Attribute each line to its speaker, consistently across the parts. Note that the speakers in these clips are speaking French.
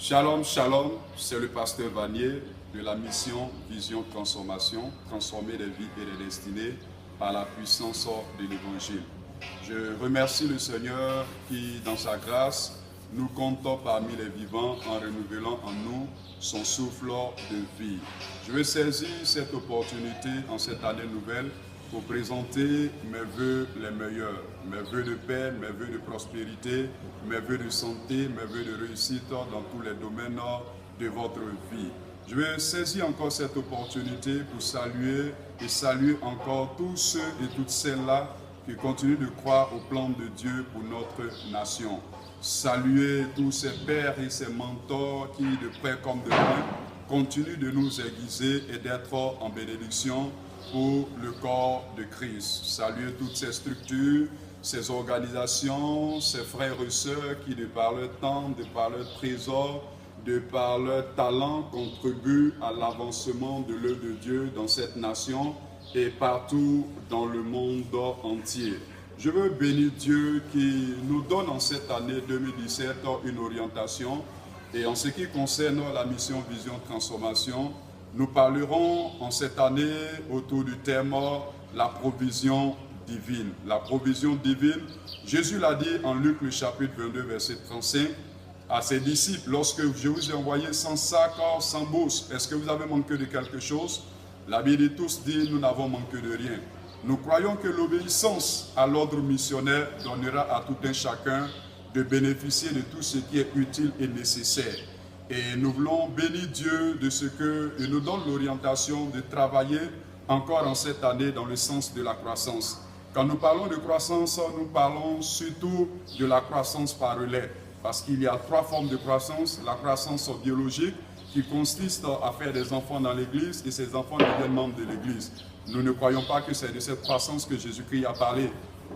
Speaker 1: Shalom, shalom, c'est le pasteur Vanier de la mission Vision Transformation, transformer les vies et les destinées par la puissance de l'Évangile. Je remercie le Seigneur qui, dans sa grâce, nous compte parmi les vivants en renouvelant en nous son souffle de vie. Je veux saisir cette opportunité en cette année nouvelle pour présenter mes vœux les meilleurs, mes vœux de paix, mes vœux de prospérité, mes vœux de santé, mes vœux de réussite dans tous les domaines de votre vie. Je vais saisir encore cette opportunité pour saluer encore tous ceux et toutes celles-là qui continuent de croire au plan de Dieu pour notre nation. Saluer tous ces pères et ces mentors qui, de près comme de loin, continuent de nous aiguiser et d'être en bénédiction pour le corps de Christ. Saluer toutes ces structures, ces organisations, ces frères et sœurs qui, de par leur temps, de par leur trésor, de par leur talent, contribuent à l'avancement de l'œuvre de Dieu dans cette nation et partout dans le monde entier. Je veux bénir Dieu qui nous donne en cette année 2017 une orientation. Et en ce qui concerne la mission Vision Transformation, nous parlerons en cette année autour du thème la provision divine. La provision divine, Jésus l'a dit en Luc le chapitre 22 verset 35 à ses disciples, lorsque je vous ai envoyé sans sac, sans bourse, est-ce que vous avez manqué de quelque chose? La Bible tous dit, nous n'avons manqué de rien. Nous croyons que l'obéissance à l'ordre missionnaire donnera à tout un chacun de bénéficier de tout ce qui est utile et nécessaire. Et nous voulons bénir Dieu de ce qu'il nous donne l'orientation de travailler encore en cette année dans le sens de la croissance. Quand nous parlons de croissance, nous parlons surtout de la croissance par relais. Parce qu'il y a trois formes de croissance. La croissance biologique qui consiste à faire des enfants dans l'église et ces enfants deviennent membres de l'église. Nous ne croyons pas que c'est de cette croissance que Jésus-Christ a parlé.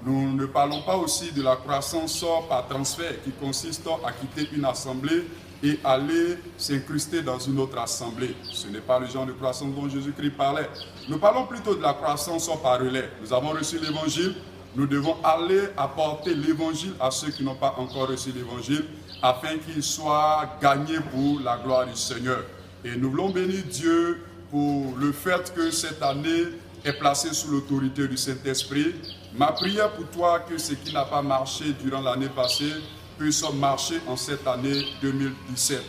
Speaker 1: Nous ne parlons pas aussi de la croissance par transfert qui consiste à quitter une assemblée et aller s'incruster dans une autre assemblée. Ce n'est pas le genre de croissance dont Jésus-Christ parlait. Nous parlons plutôt de la croissance par relais. Nous avons reçu l'évangile, nous devons aller apporter l'évangile à ceux qui n'ont pas encore reçu l'évangile afin qu'ils soient gagnés pour la gloire du Seigneur. Et nous voulons bénir Dieu pour le fait que cette année est placée sous l'autorité du Saint-Esprit. Ma prière pour toi, que ce qui n'a pas marché durant l'année passée puisse marcher en cette année 2017.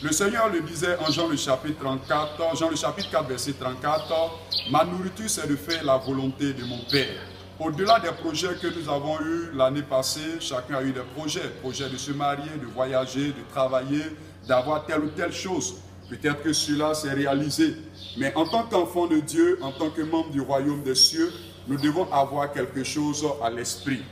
Speaker 1: Le Seigneur le disait en Jean le chapitre 4, verset 34, « Ma nourriture, c'est de faire la volonté de mon Père. » Au-delà des projets que nous avons eus l'année passée, chacun a eu des projets de se marier, de voyager, de travailler, d'avoir telle ou telle chose. Peut-être que cela s'est réalisé. Mais en tant qu'enfant de Dieu, en tant que membre du royaume des cieux, nous devons avoir quelque chose à l'esprit.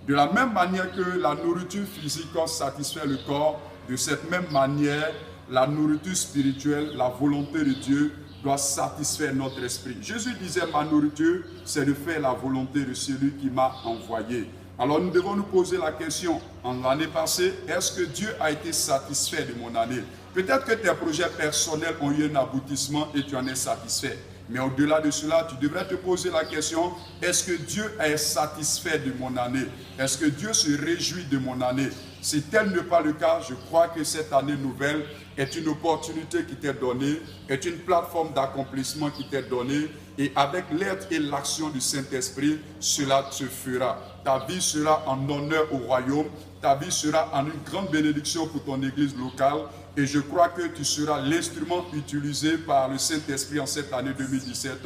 Speaker 1: De la même manière que la nourriture physique satisfait le corps, de cette même manière, la nourriture spirituelle, la volonté de Dieu, doit satisfaire notre esprit. Jésus disait, ma nourriture, c'est de faire la volonté de celui qui m'a envoyé. Alors nous devons nous poser la question, en l'année passée, est-ce que Dieu a été satisfait de mon année? Peut-être que tes projets personnels ont eu un aboutissement et tu en es satisfait. Mais au-delà de cela, tu devrais te poser la question, est-ce que Dieu est satisfait de mon année? Est-ce que Dieu se réjouit de mon année? Si tel n'est pas le cas, je crois que cette année nouvelle est une opportunité qui t'est donnée, est une plateforme d'accomplissement qui t'est donnée, et avec l'aide et l'action du Saint-Esprit, cela se fera. Ta vie sera en honneur au royaume, ta vie sera en une grande bénédiction pour ton église locale, et je crois que tu seras l'instrument utilisé par le Saint-Esprit en cette année 2017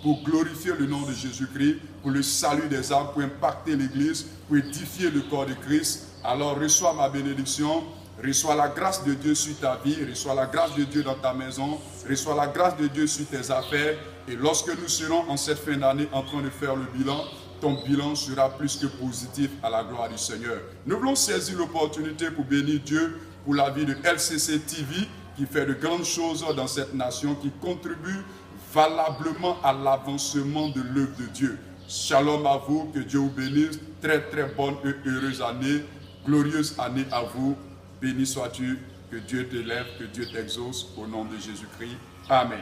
Speaker 1: pour glorifier le nom de Jésus-Christ, pour le salut des âmes, pour impacter l'église, pour édifier le corps de Christ. Alors reçois ma bénédiction, reçois la grâce de Dieu sur ta vie, reçois la grâce de Dieu dans ta maison, reçois la grâce de Dieu sur tes affaires. Et lorsque nous serons en cette fin d'année en train de faire le bilan, ton bilan sera plus que positif à la gloire du Seigneur. Nous voulons saisir l'opportunité pour bénir Dieu pour la vie de LCC TV qui fait de grandes choses dans cette nation, qui contribue valablement à l'avancement de l'œuvre de Dieu. Shalom à vous, que Dieu vous bénisse. Très très bonne et heureuse année, glorieuse année à vous. Béni sois-tu, que Dieu t'élève, que Dieu t'exauce au nom de Jésus-Christ. Amen.